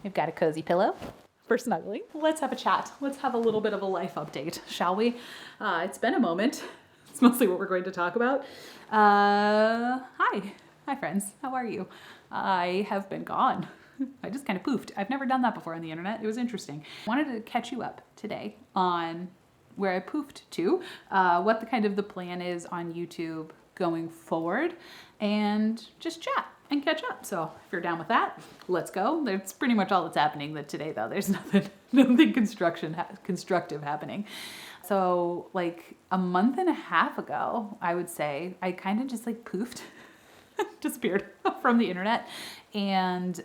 We've got a cozy pillow for snuggling. Let's have a chat. Let's have a little bit of a life update, shall we? It's been a moment. It's mostly what we're going to talk about. Hi friends. How are you? I have been gone. I just kind of poofed. I've never done that before on the internet. It was interesting. I wanted to catch you up today on where I poofed to, what the plan is on YouTube going forward, and just chat and catch up. So if you're down with that, let's go. That's pretty much all that's happening today though. There's nothing constructive happening. So like a month and a half ago, I would say, I kind of just like poofed, disappeared from the internet. And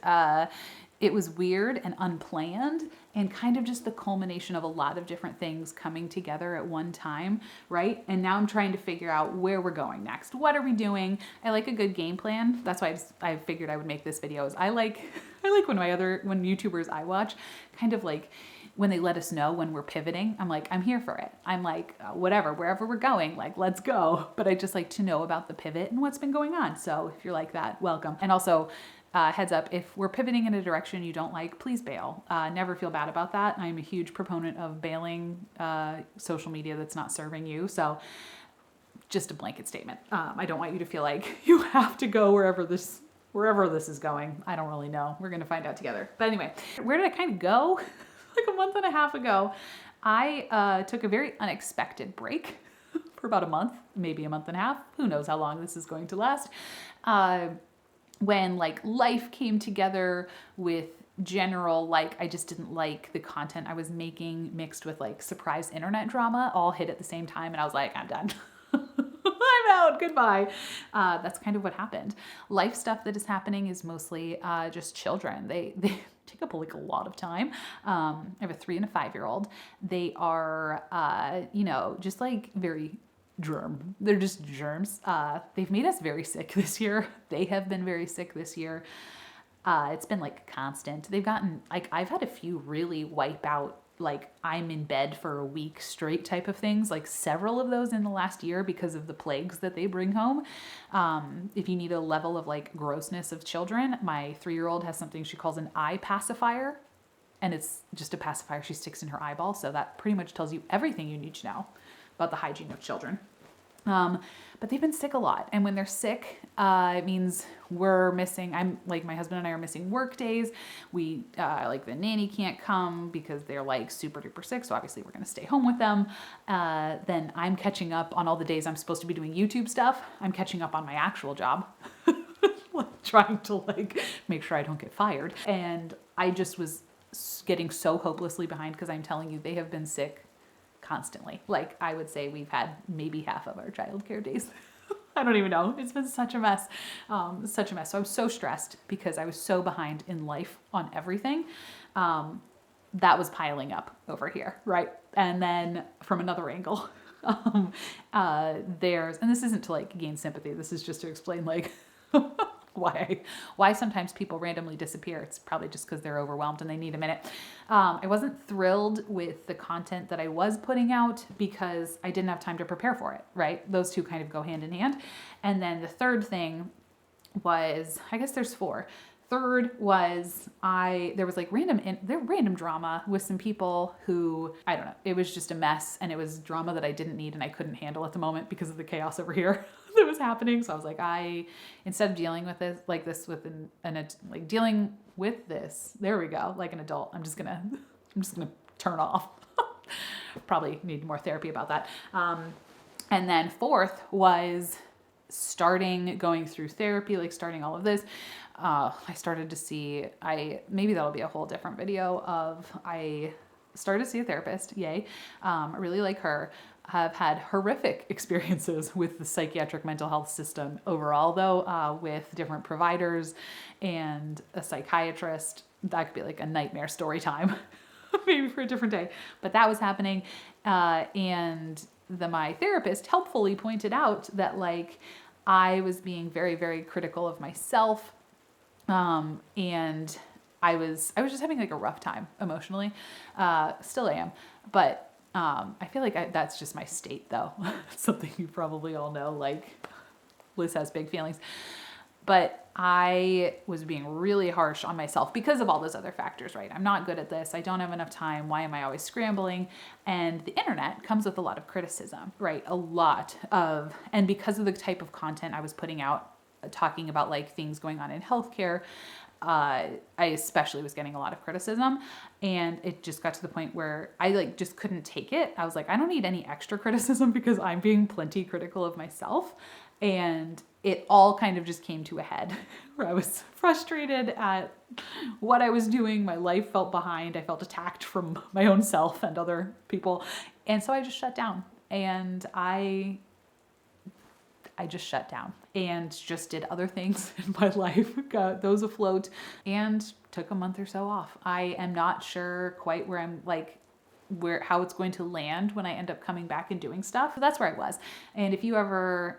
it was weird and unplanned and kind of just the culmination of a lot of different things coming together at one time, right? And now I'm trying to figure out where we're going next. What are we doing? I like a good game plan. That's why I figured I would make this video. I like when YouTubers I watch kind of like when they let us know when we're pivoting. I'm like, I'm here for it. I'm like, whatever, wherever we're going, like, let's go. But I just like to know about the pivot and what's been going on. So if you're like that, welcome. And also, heads up, if we're pivoting in a direction you don't like, please bail. Never feel bad about that. I'm a huge proponent of bailing social media that's not serving you. So just a blanket statement. I don't want you to feel like you have to go wherever this is going. I don't really know. We're going to find out together. But anyway, where did I kind of go? Like a month and a half ago, I took a very unexpected break for about a month, maybe a month and a half. Who knows how long this is going to last. When like life came together with general, like I just didn't like the content I was making mixed with like surprise internet drama all hit at the same time. And I was like, I'm done. I'm out. Goodbye. That's kind of what happened. Life stuff that is happening is mostly just children. They take up like a lot of time. I have a 3 and a 5-year-old. They are, just like very germ. They're just germs. They've made us very sick this year. They have been very sick this year. It's been like constant. They've gotten like, I've had a few really wipe out, like I'm in bed for a week straight type of things, like several of those in the last year because of the plagues that they bring home. If you need a level of like grossness of children, my 3-year-old has something she calls an eye pacifier, and it's just a pacifier she sticks in her eyeball. So that pretty much tells you everything you need to know about the hygiene of children. But they've been sick a lot. And when they're sick, it means we're missing, my husband and I are missing work days. We, like the nanny can't come because they're like super duper sick. So obviously we're going to stay home with them. Then I'm catching up on all the days I'm supposed to be doing YouTube stuff. I'm catching up on my actual job, trying to like make sure I don't get fired. And I just was getting so hopelessly behind because I'm telling you, they have been sick constantly. Like I would say we've had maybe half of our childcare days. I don't even know. It's been such a mess. Such a mess. So I was so stressed because I was so behind in life on everything. That was piling up over here, right? And then from another angle, and this isn't to like gain sympathy. This is just to explain like why sometimes people randomly disappear. It's probably just because they're overwhelmed and they need a minute. I wasn't thrilled with the content that I was putting out because I didn't have time to prepare for it, right? Those two kind of go hand in hand. And then the third thing was, I guess there's 4. Third was there was like random drama with some people who, I don't know, it was just a mess, and it was drama that I didn't need and I couldn't handle at the moment because of the chaos over here that was happening. So I was like, instead of dealing with this, like this with dealing with this, there we go, like an adult, I'm just gonna turn off. Probably need more therapy about that. And then 4th was going through therapy, like starting all of this. I started to see, maybe that'll be a whole different video I started to see a therapist. Yay. I really like her. Have had horrific experiences with the psychiatric mental health system overall though, with different providers and a psychiatrist. That could be like a nightmare story time, maybe for a different day, but that was happening. And my therapist helpfully pointed out that like I was being very, very critical of myself. And I was just having like a rough time emotionally. Still am, but I feel like that's just my state though. Something you probably all know, like Liz has big feelings. But I was being really harsh on myself because of all those other factors, right? I'm not good at this. I don't have enough time. Why am I always scrambling? And the internet comes with a lot of criticism, right? And because of the type of content I was putting out, talking about like things going on in healthcare, I especially was getting a lot of criticism, and it just got to the point where I like just couldn't take it. I was like, I don't need any extra criticism because I'm being plenty critical of myself. And it all kind of just came to a head where I was frustrated at what I was doing. My life felt behind. I felt attacked from my own self and other people. And so I just shut down, and I just shut down and just did other things in my life, got those afloat, and took a month or so off. I am not sure quite where I'm like, how it's going to land when I end up coming back and doing stuff. So that's where I was. And if you ever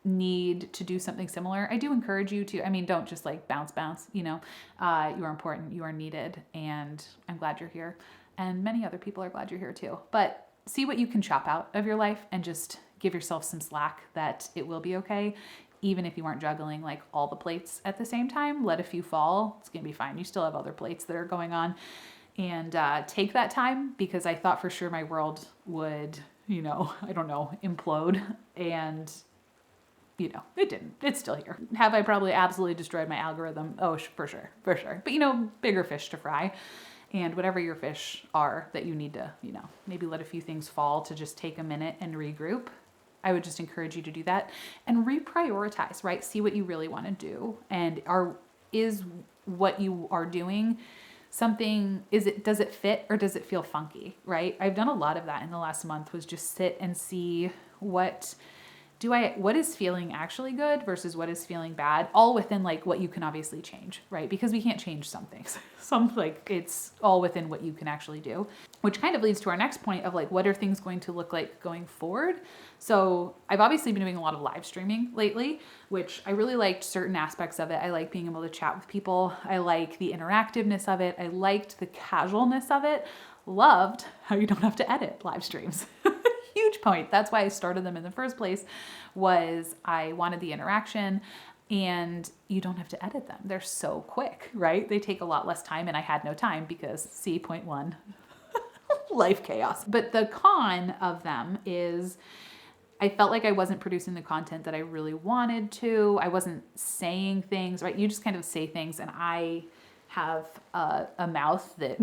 need to do something similar, I do encourage you to, I mean, don't just like bounce, you know, you are important, you are needed, and I'm glad you're here. And many other people are glad you're here too. But see what you can chop out of your life and just give yourself some slack that it will be okay. Even if you aren't juggling like all the plates at the same time, let a few fall. It's going to be fine. You still have other plates that are going on. And take that time, because I thought for sure my world would, you know, I don't know, implode. And, you know, it didn't. It's still here. Have I probably absolutely destroyed my algorithm? Oh, for sure. But, you know, bigger fish to fry. And whatever your fish are that you need to, you know, maybe let a few things fall to just take a minute and regroup. I would just encourage you to do that and reprioritize, right? See what you really want to do. And is what you are doing something, does it fit or does it feel funky, right? I've done a lot of that in the last month, was just sit and see what is feeling actually good versus what is feeling bad, all within like what you can obviously change, right? Because we can't change some things. It's all within what you can actually do, which kind of leads to our next point of like, what are things going to look like going forward? So I've obviously been doing a lot of live streaming lately, which I really liked certain aspects of it. I like being able to chat with people. I like the interactiveness of it. I liked the casualness of it. Loved how you don't have to edit live streams. Huge point. That's why I started them in the first place, was I wanted the interaction, and you don't have to edit them. They're so quick, right? They take a lot less time, and I had no time because see, point one, life chaos. But the con of them is I felt like I wasn't producing the content that I really wanted to. I wasn't saying things, right? You just kind of say things, and I have a mouth that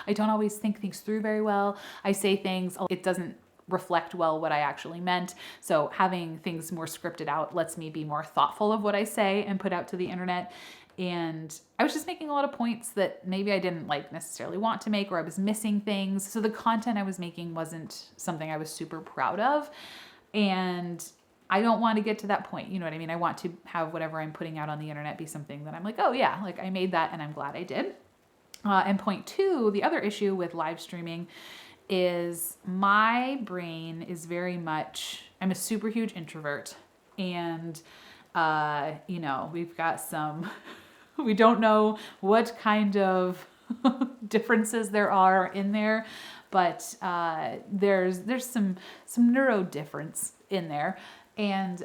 I don't always think things through very well. I say things, it doesn't reflect well what I actually meant. So having things more scripted out lets me be more thoughtful of what I say and put out to the internet. And I was just making a lot of points that maybe I didn't like necessarily want to make, or I was missing things. So the content I was making wasn't something I was super proud of. And I don't want to get to that point. You know what I mean? I want to have whatever I'm putting out on the internet be something that I'm like, oh yeah, like I made that and I'm glad I did. And point two, the other issue with live streaming is my brain is very much, I'm a super huge introvert, and, you know, we've got we don't know what kind of differences there are in there, but, there's some neuro difference in there. And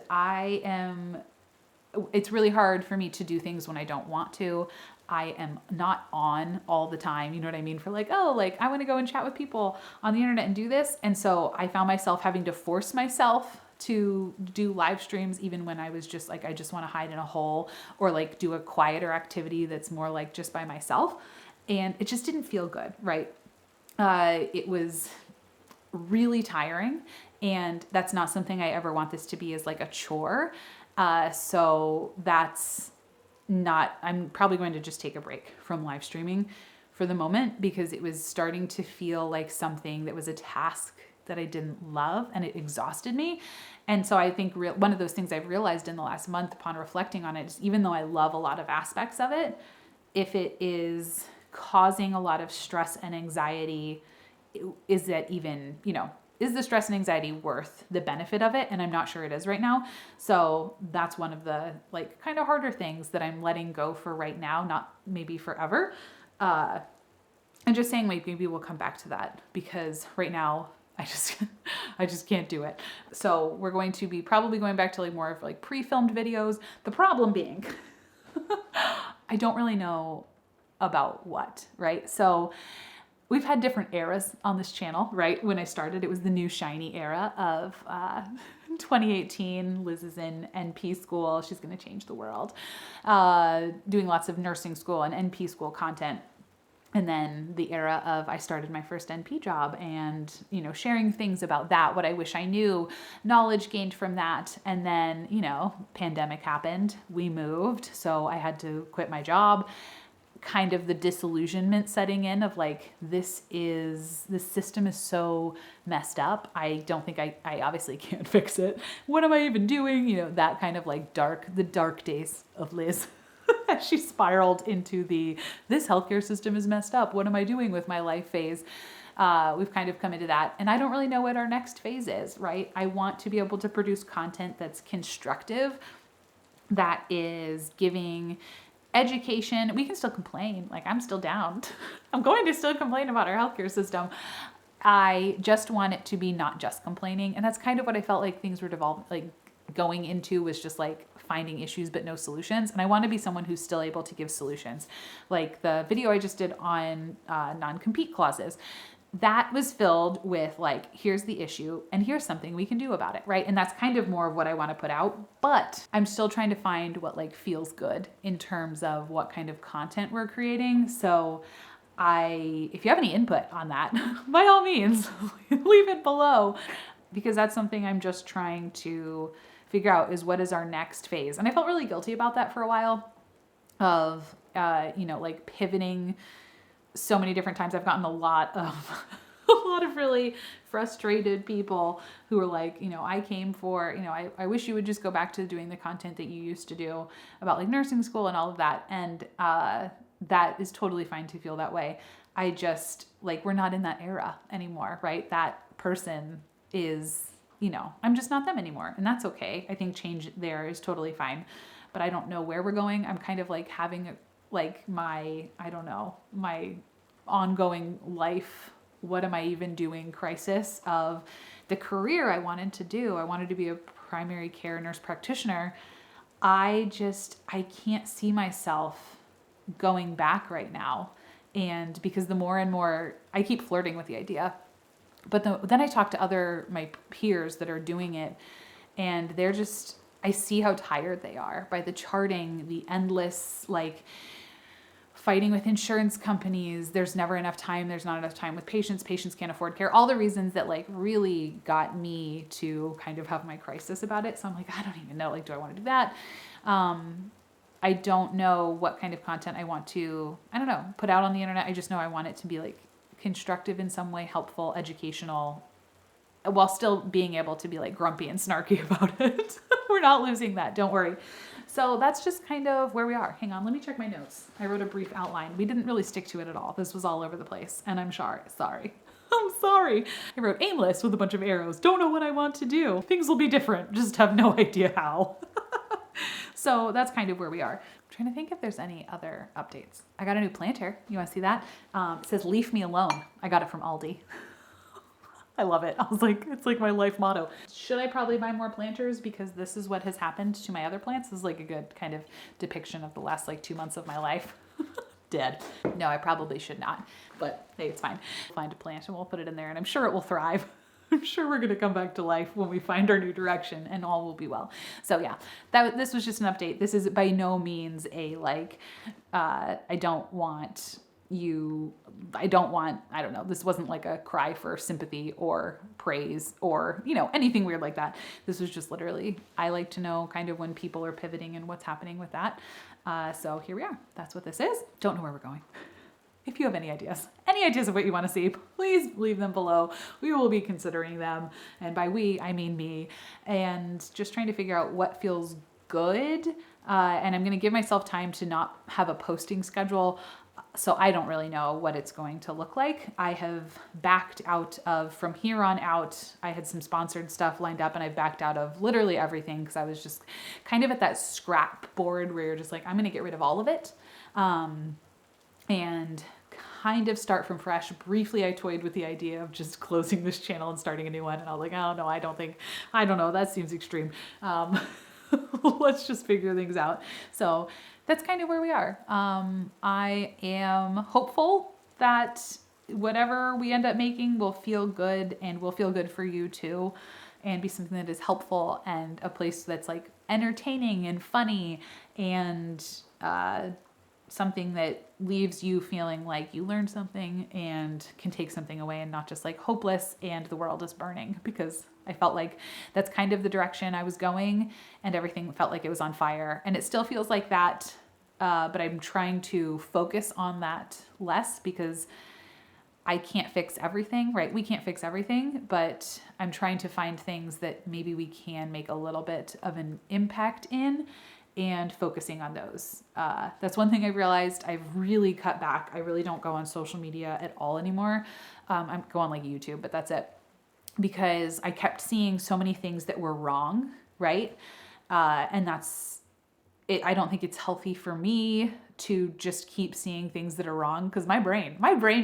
it's really hard for me to do things when I don't want to. I am not on all the time, you know what I mean? For like, oh, like I want to go and chat with people on the internet and do this. And so I found myself having to force myself to do live streams, even when I was just like, I just want to hide in a hole, or like do a quieter activity that's more like just by myself. And it just didn't feel good, right? It was really tiring, and that's not something I ever want this to be, as like a chore. So I'm probably going to just take a break from live streaming for the moment, because it was starting to feel like something that was a task that I didn't love, and it exhausted me. And so I think one of those things I've realized in the last month upon reflecting on it is, even though I love a lot of aspects of it, if it is causing a lot of stress and anxiety, is that even, you know, is the stress and anxiety worth the benefit of it? And I'm not sure it is right now. So that's one of the like kind of harder things that I'm letting go for right now, not maybe forever. And just saying, like, maybe we'll come back to that, because right now I just can't do it. So we're going to be probably going back to like more of like pre-filmed videos. The problem being, I don't really know about what, right? So we've had different eras on this channel, right? When I started, it was the new shiny era of 2018. Liz is in NP school. She's going to change the world. Doing lots of nursing school and NP school content. And then the era of I started my first NP job and, you know, sharing things about that, what I wish I knew, knowledge gained from that. And then, you know, pandemic happened. We moved. So I had to quit my job. Kind of the disillusionment setting in of like, this system is so messed up. I don't think I obviously can't fix it. What am I even doing? You know, that kind of like the dark days of Liz. She spiraled into this healthcare system is messed up. What am I doing with my life phase? We've kind of come into that. And I don't really know what our next phase is, right? I want to be able to produce content that's constructive, that is giving education. We can still complain. Like, I'm still down. I'm going to still complain about our healthcare system. I just want it to be not just complaining. And that's kind of what I felt like things were going into, was just like finding issues but no solutions. And I want to be someone who's still able to give solutions. Like the video I just did on non-compete clauses, that was filled with like, here's the issue and here's something we can do about it, right? And that's kind of more of what I want to put out, but I'm still trying to find what like feels good in terms of what kind of content we're creating. So if you have any input on that, by all means, leave it below, because that's something I'm just trying to figure out, is what is our next phase. And I felt really guilty about that for a while, of, you know, like pivoting so many different times. I've gotten a lot of really frustrated people who are like, you know, I came for, you know, I wish you would just go back to doing the content that you used to do about like nursing school and all of that. And that is totally fine to feel that way. I just, like, we're not in that era anymore, right? That person is, you know, I'm just not them anymore. And that's okay. I think change there is totally fine. But I don't know where we're going. I'm kind of like having like my ongoing life, what am I even doing crisis of the career I wanted to do. I wanted to be a primary care nurse practitioner. I can't see myself going back right now. And because the more and more I keep flirting with the idea, but then I talk to my peers that are doing it, and they're just, I see how tired they are by the charting, the endless, like, fighting with insurance companies. There's never enough time. There's not enough time with patients. Patients can't afford care. All the reasons that like really got me to kind of have my crisis about it. So I'm like, I don't even know, like, do I want to do that? I don't know what kind of content I want to, I don't know, put out on the internet. I just know I want it to be like constructive in some way, helpful, educational, while still being able to be like grumpy and snarky about it. We're not losing that. Don't worry. So that's just kind of where we are. Hang on. Let me check my notes. I wrote a brief outline. We didn't really stick to it at all. This was all over the place, and I'm sorry. I'm sorry. I wrote aimless with a bunch of arrows. Don't know what I want to do. Things will be different. Just have no idea how. So that's kind of where we are. I'm trying to think if there's any other updates. I got a new planter. You want to see that? It says, "Leave me alone." I got it from Aldi. I love it. I was like, it's like my life motto. Should I probably buy more planters? Because this is what has happened to my other plants. This is like a good kind of depiction of the last like 2 months of my life. Dead. No, I probably should not. But hey, it's fine. We'll find a plant and we'll put it in there, and I'm sure it will thrive. I'm sure we're going to come back to life when we find our new direction, and all will be well. So yeah, this was just an update. This is by no means a like, I don't know, this wasn't like a cry for sympathy or praise or, you know, anything weird like that. This was just literally, I like to know kind of when people are pivoting and what's happening with that. So here we are. That's what this is. Don't know where we're going. If you have any ideas of what you want to see, please leave them below. We will be considering them. And by we, I mean me. And just trying to figure out what feels good. And I'm going to give myself time to not have a posting schedule. So I don't really know what it's going to look like. I have backed out of, from here on out, I had some sponsored stuff lined up, and I backed out of literally everything because I was just kind of at that scrap board where you're just like, I'm going to get rid of all of it. And kind of start from fresh. Briefly, I toyed with the idea of just closing this channel and starting a new one. And I was like, oh no, I don't know. That seems extreme. Let's just figure things out. So that's kind of where we are. I am hopeful that whatever we end up making will feel good and will feel good for you too, and be something that is helpful and a place that's like entertaining and funny and something that leaves you feeling like you learned something and can take something away and not just like hopeless and the world is burning, because I felt like that's kind of the direction I was going and everything felt like it was on fire, and it still feels like that. But I'm trying to focus on that less because I can't fix everything, right? We can't fix everything, but I'm trying to find things that maybe we can make a little bit of an impact in and focusing on those. That's one thing I've realized. I've really cut back. I really don't go on social media at all anymore. I go on like YouTube, but that's it. Because I kept seeing so many things that were wrong, right? And that's it. I don't think it's healthy for me to just keep seeing things that are wrong, because my brain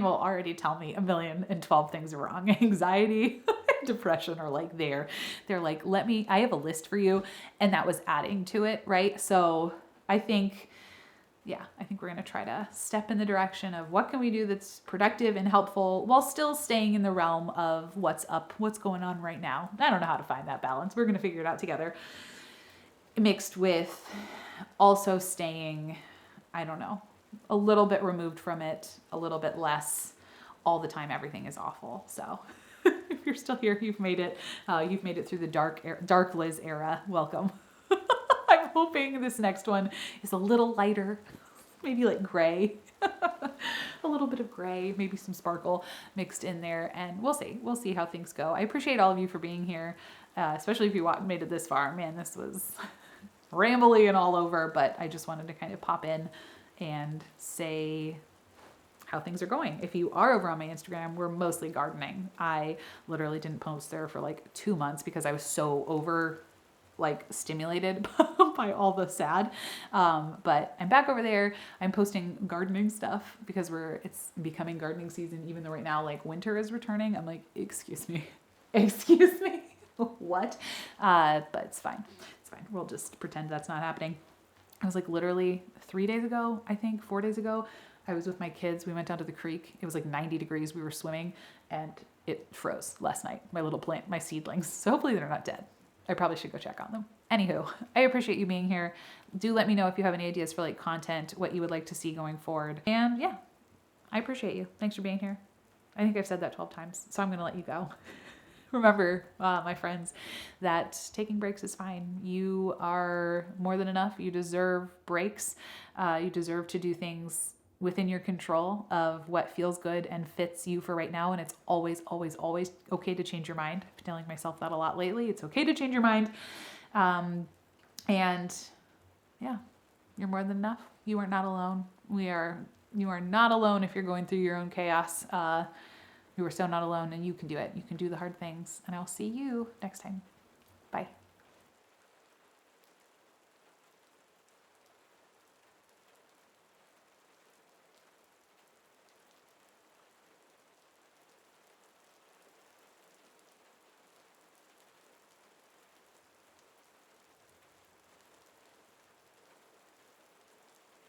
will already tell me 1,012 things are wrong. Anxiety, depression are like they're like, I have a list for you, and that was adding to it, right? So I think we're going to try to step in the direction of what can we do that's productive and helpful while still staying in the realm of what's going on right now. I don't know how to find that balance. We're going to figure it out together, mixed with also staying, I don't know, a little bit removed from it, a little bit less all the time. Everything is awful. So if you're still here, you've made it. You've made it through the dark Liz era. Welcome. I'm hoping this next one is a little lighter, maybe like gray, a little bit of gray, maybe some sparkle mixed in there, and we'll see how things go. I appreciate all of you for being here, especially if you made it this far. Man, this was rambly and all over, but I just wanted to kind of pop in and say how things are going. If you are over on my Instagram, we're mostly gardening. I literally didn't post there for like 2 months because I was so over like stimulated by all the sad. But I'm back over there. I'm posting gardening stuff because it's becoming gardening season, even though right now like winter is returning. I'm like, excuse me, what? But it's fine. We'll just pretend that's not happening. I was like literally 4 days ago, I was with my kids. We went down to the creek. It was like 90 degrees. We were swimming and it froze last night. My little plant, my seedlings. So hopefully they're not dead. I probably should go check on them. Anywho, I appreciate you being here. Do let me know if you have any ideas for like content, what you would like to see going forward. And yeah, I appreciate you. Thanks for being here. I think I've said that 12 times, so I'm going to let you go. Remember, my friends, that taking breaks is fine. You are more than enough. You deserve breaks. You deserve to do things within your control of what feels good and fits you for right now. And it's always, always, always okay to change your mind. I've been telling myself that a lot lately. It's okay to change your mind. And yeah, you're more than enough. You are not alone. You are not alone if you're going through your own chaos. You are so not alone, and you can do it. You can do the hard things, and I'll see you next time. Bye.